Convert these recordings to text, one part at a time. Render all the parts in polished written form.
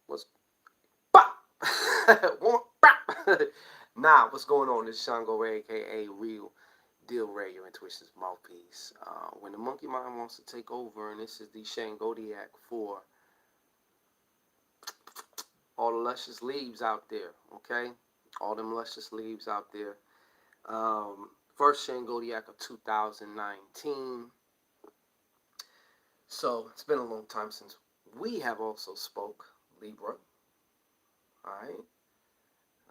What's Nah, what's going on? This is ShanGO, aka Real Deal Ray, your intuition's mouthpiece. When the monkey mind wants to take over, and this is the Shangodiac for all the luscious leaves out there, okay? All them luscious leaves out there. First Shangodiac of 2019. So it's been a long time since we have also spoke, Libra. Alright?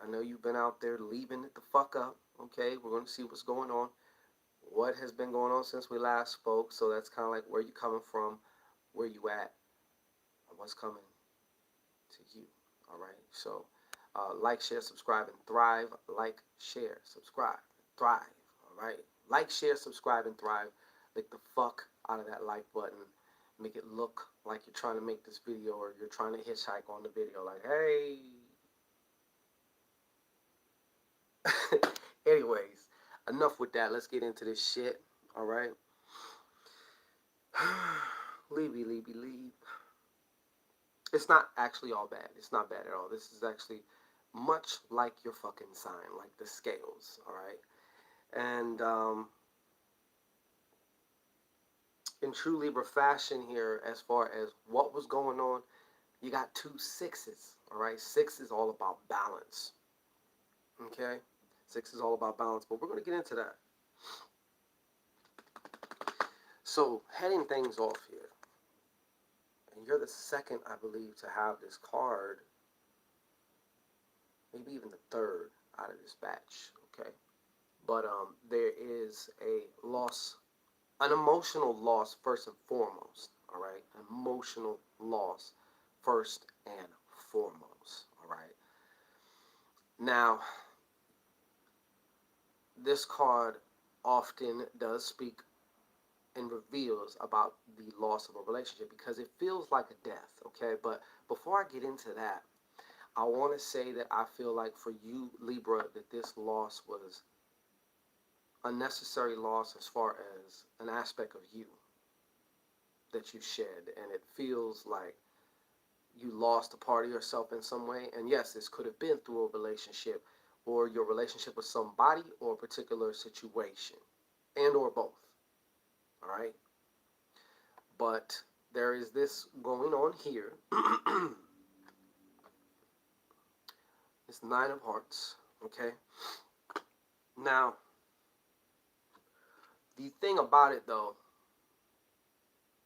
I know you've been out there leaving it the fuck up. Okay, we're going to see what's going on. What has been going on since we last spoke. So that's kind of like where you coming from, where you at, and what's coming to you. All right. So like, share, subscribe, and thrive. Like, share, subscribe, thrive. All right. Like, share, subscribe, and thrive. Lick the fuck out of that like button. Make it look like you're trying to make this video or you're trying to hitchhike on the video. Like, hey. Anyways, enough with that. Let's get into this shit. All right. Leave. It's not actually all bad. It's not bad at all. This is actually much like your fucking sign, like the scales. All right. And in true Libra fashion here, as far as what was going on, you got 2 6s. All right. 6 is all about balance. Okay. 6 is all about balance, but we're going to get into that. So, heading things off here, and you're the second, I believe, to have this card, maybe even the third out of this batch, okay? But there is a loss, an emotional loss first and foremost, all right? An emotional loss first and foremost, all right? Now, this card often does speak and reveals about the loss of a relationship because it feels like a death, okay? But before I get into that, I want to say that I feel like for you, Libra, that this loss was unnecessary loss as far as an aspect of you that you shed. And it feels like you lost a part of yourself in some way. And yes, this could have been through a relationship or your relationship with somebody or a particular situation and or both. All right. But there is this going on here. It's 9 of Hearts. Okay. Now, the thing about it, though,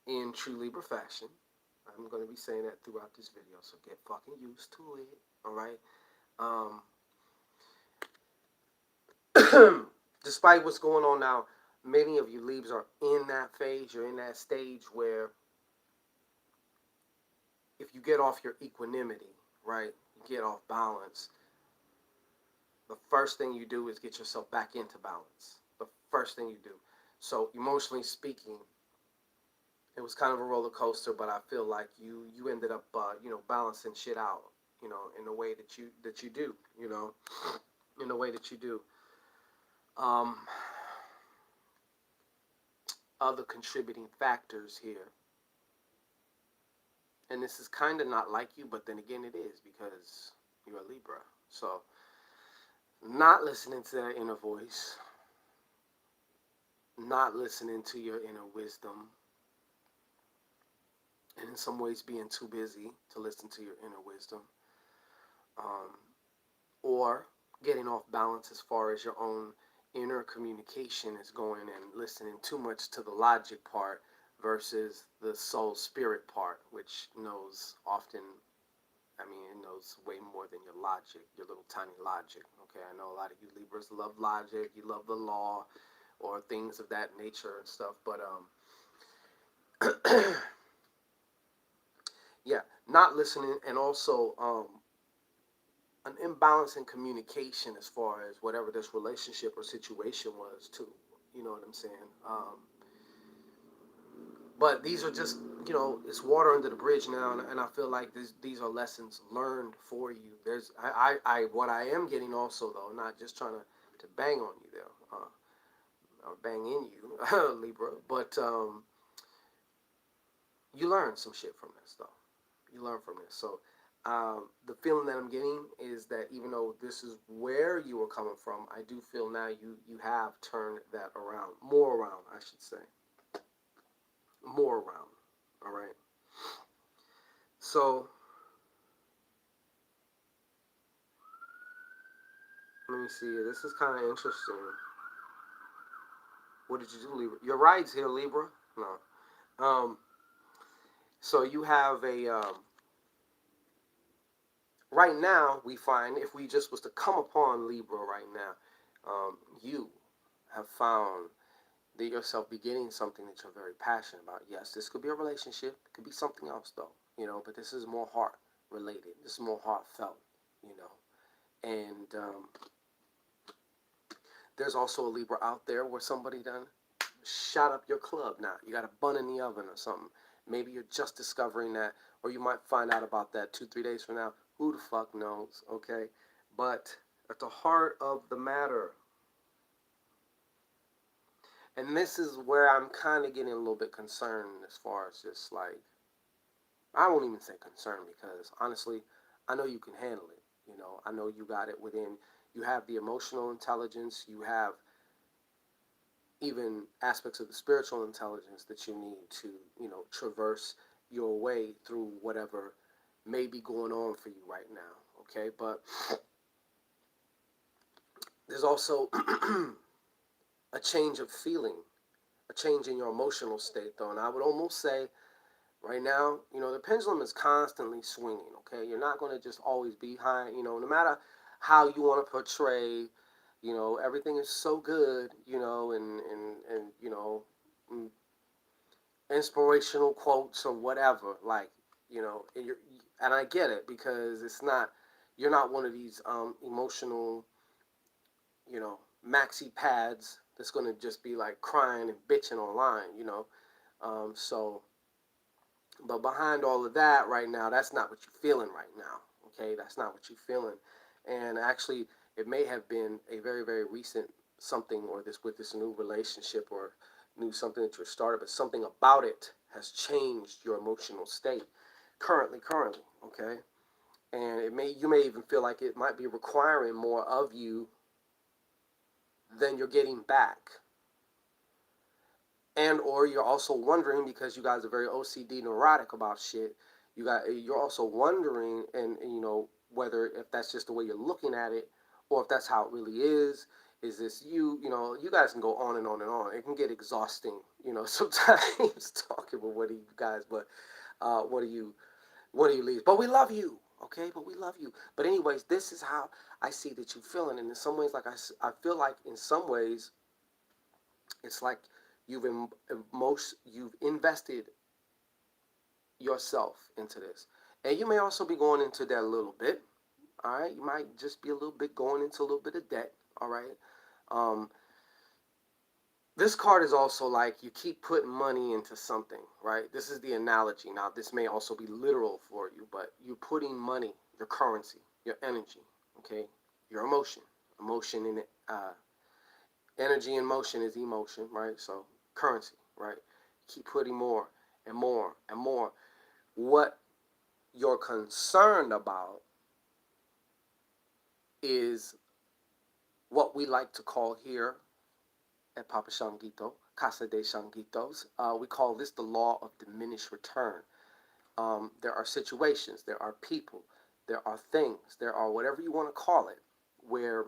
in true Libra fashion, I'm going to be saying that throughout this video, so get fucking used to it, alright? Despite what's going on now, many of you Libras are in that phase, you're in that stage where if you get off your equanimity, right, you get off balance, the first thing you do is get yourself back into balance. The first thing you do. So emotionally speaking, it was kind of a roller coaster, but I feel like you ended up balancing shit out, in the way that you do, in the way that you do. Other contributing factors here, and this is kind of not like you, but then again it is because you're a Libra. So not listening to that inner voice, not listening to your inner wisdom, and in some ways being too busy to listen to your inner wisdom, or getting off balance as far as your own inner communication is going and listening too much to the logic part versus the soul spirit part, which knows often, it knows way more than your logic, your little tiny logic. Okay, I know a lot of you Libras love logic, you love the law or things of that nature and stuff, but yeah, not listening, and also an imbalance in communication as far as whatever this relationship or situation was too. You know what I'm saying? But these are just, it's water under the bridge now, and I feel like these are lessons learned for you. What I am getting also, though, not just trying to bang on you there, or bang in you, Libra, but you learn some shit from this, though. You learn from this. So The feeling that I'm getting is that even though this is where you were coming from, I do feel now you have turned that around, more around, I should say, more around. All right. So let me see. This is kind of interesting. What did you do, Libra? Your ride's here, Libra. No. So you have a right now. We find if we just was to come upon Libra right now, you have found that yourself beginning something that you're very passionate about. Yes, this could be a relationship. It could be something else though. But this is more heart related. This is more heartfelt. You know, and there's also a Libra out there where somebody done shot up your club now. You got a bun in the oven or something. Maybe you're just discovering that, or you might find out about that 2, 3 days from now. Who the fuck knows, okay? But at the heart of the matter, and this is where I'm kind of getting a little bit concerned as far as just like, I won't even say concerned because honestly, I know you can handle it. I know you got it within, you have the emotional intelligence, you have even aspects of the spiritual intelligence that you need to, traverse your way through whatever may be going on for you right now. Okay, but there's also a change of feeling, a change in your emotional state, though. And I would almost say right now, the pendulum is constantly swinging. Okay, you're not going to just always be high. No matter how you want to portray, everything is so good, and inspirational quotes or whatever, like, and I get it because you're not one of these emotional, maxi pads that's going to just be like crying and bitching online, so, but behind all of that right now, that's not what you're feeling right now. Okay, that's not what you're feeling. And actually, it may have been a very, very recent something, or this with this new relationship or new something that you started, but something about it has changed your emotional state currently. Okay, and you may even feel like it might be requiring more of you than you're getting back. And or you're also wondering, because you guys are very OCD neurotic about shit, you're also wondering, and whether if that's just the way you're looking at it, or if that's how it really is this you guys can go on and on and on. It can get exhausting, sometimes talking with one of you guys, but what do you leave? But we love you, okay? But we love you. But anyways, this is how I see that you feeling, and in some ways, like I feel like in some ways it's like you've invested yourself into this, and you may also be going into debt a little bit. All right, you might just be a little bit going into a little bit of debt. All right. Um, this card is also like you keep putting money into something, right? This is the analogy. Now, this may also be literal for you, but you're putting money, your currency, your energy, okay, your emotion in it. Energy in motion is emotion, right? So currency, right? Keep putting more and more and more. What you're concerned about is what we like to call here at Papa Shangito, Casa de Shangitos. We call this the law of diminished return. There are situations, there are people, there are things, there are whatever you want to call it, where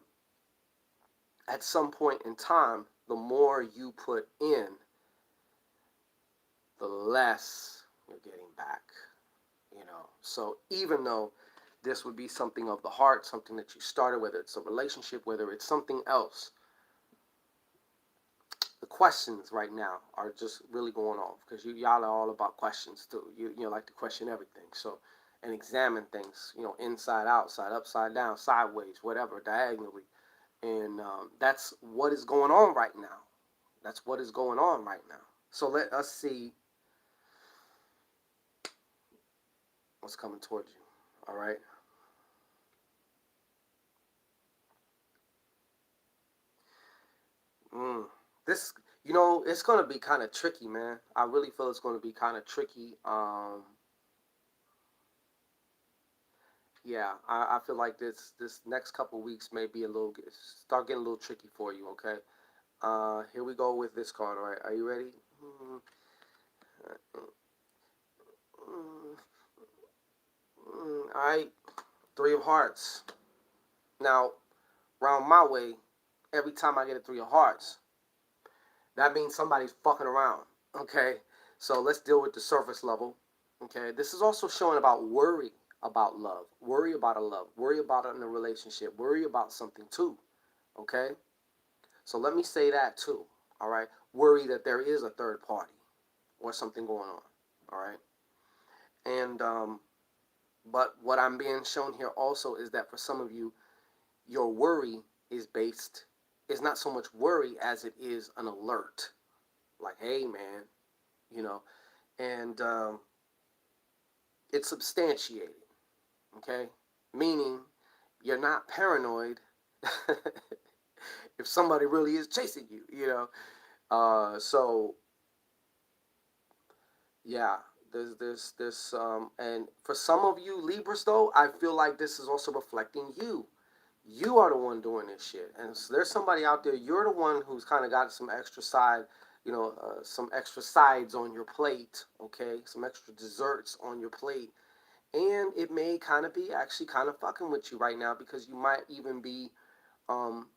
at some point in time, the more you put in, the less you're getting back. So even though this would be something of the heart, something that you started, whether it's a relationship, whether it's something else, the questions right now are just really going off because y'all are all about questions too. You like to question everything, so, and examine things, inside, outside, upside down, sideways, whatever, diagonally, and that's what is going on right now. That's what is going on right now. So let us see what's coming towards you. All right. This, it's gonna be kind of tricky, man. I really feel it's gonna be kind of tricky. Yeah, I feel like this next couple weeks may be start getting a little tricky for you. Okay. Here we go with this card. All right, are you ready? Mm, mm, all right, Three of Hearts. Now, round my way, every time I get a Three of Hearts, that means somebody's fucking around. Okay, so let's deal with the surface level. Okay, this is also showing about worry about love, worry about a love, worry about it in a relationship, worry about something too. Okay, so let me say that too. All right, worry that there is a third party or something going on. All right, and but what I'm being shown here also is that for some of you, your worry is not so much worry as it is an alert. Like, hey man, you know, and it's substantiated. Okay, meaning you're not paranoid if somebody really is chasing you. So yeah, and for some of you Libras though, I feel like this is also reflecting you. You are the one doing this shit, and so there's somebody out there. You're the one who's kind of got some extra side, some extra sides on your plate. Okay, some extra desserts on your plate, and it may kind of be actually kind of fucking with you right now because you might even be um,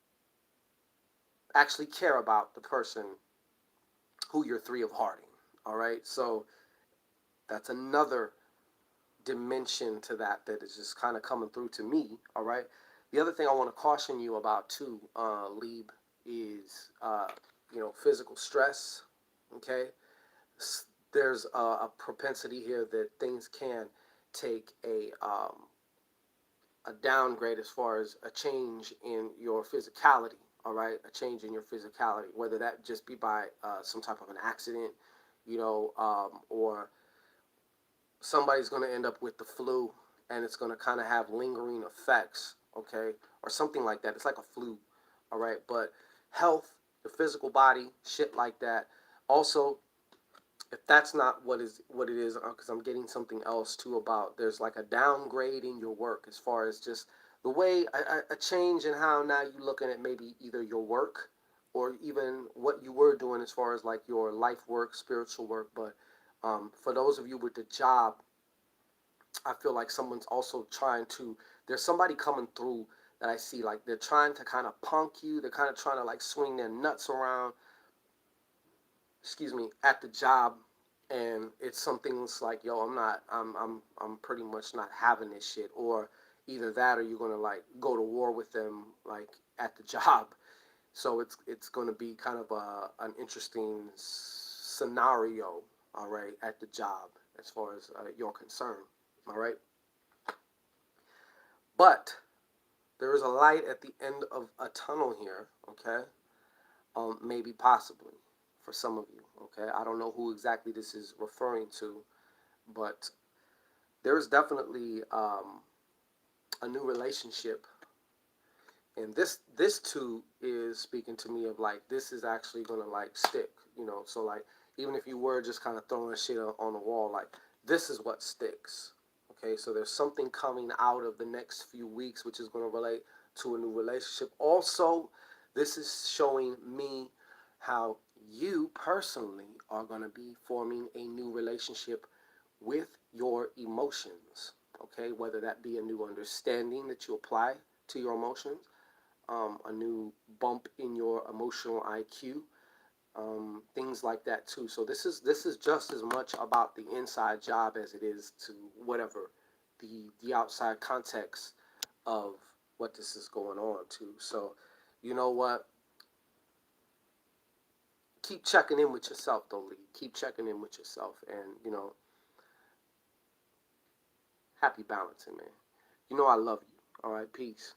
actually care about the person who you're three of hearting. All right, so that's another dimension to that is just kind of coming through to me. All right. The other thing I want to caution you about too, Lieb, is physical stress. Okay. There's a propensity here that things can take a downgrade as far as a change in your physicality. All right, a change in your physicality, whether that just be by some type of an accident, or somebody's going to end up with the flu and it's going to kind of have lingering effects, okay, or something like that. It's like a flu, all right. But health, the physical body, shit like that. Also, if that's not what it is, because I'm getting something else too about there's like a downgrade in your work as far as just the way a change in how now you're looking at maybe either your work or even what you were doing as far as like your life work, spiritual work. But for those of you with the job, I feel like someone's also trying to. There's somebody coming through that I see like they're trying to kind of punk you. They're kind of trying to like swing their nuts around, excuse me, at the job, and it's something that's like, yo, I'm pretty much not having this shit, or either that or you're gonna like go to war with them like at the job. So it's gonna be kind of an interesting scenario, all right, at the job as far as you're concerned, all right. But there is a light at the end of a tunnel here, okay? Maybe possibly for some of you, okay? I don't know who exactly this is referring to, but there's definitely a new relationship, and this too is speaking to me of like this is actually gonna like stick, So like even if you were just kind of throwing shit on the wall, like this is what sticks. Okay, so there's something coming out of the next few weeks which is going to relate to a new relationship. Also, this is showing me how you personally are going to be forming a new relationship with your emotions. Okay, whether that be a new understanding that you apply to your emotions, a new bump in your emotional IQ, things like that too. So this is just as much about the inside job as it is to whatever the outside context of what this is going on to. So, you know what? Keep checking in with yourself, though, Lee. Keep checking in with yourself, and happy balancing, man. I love you. All right, peace.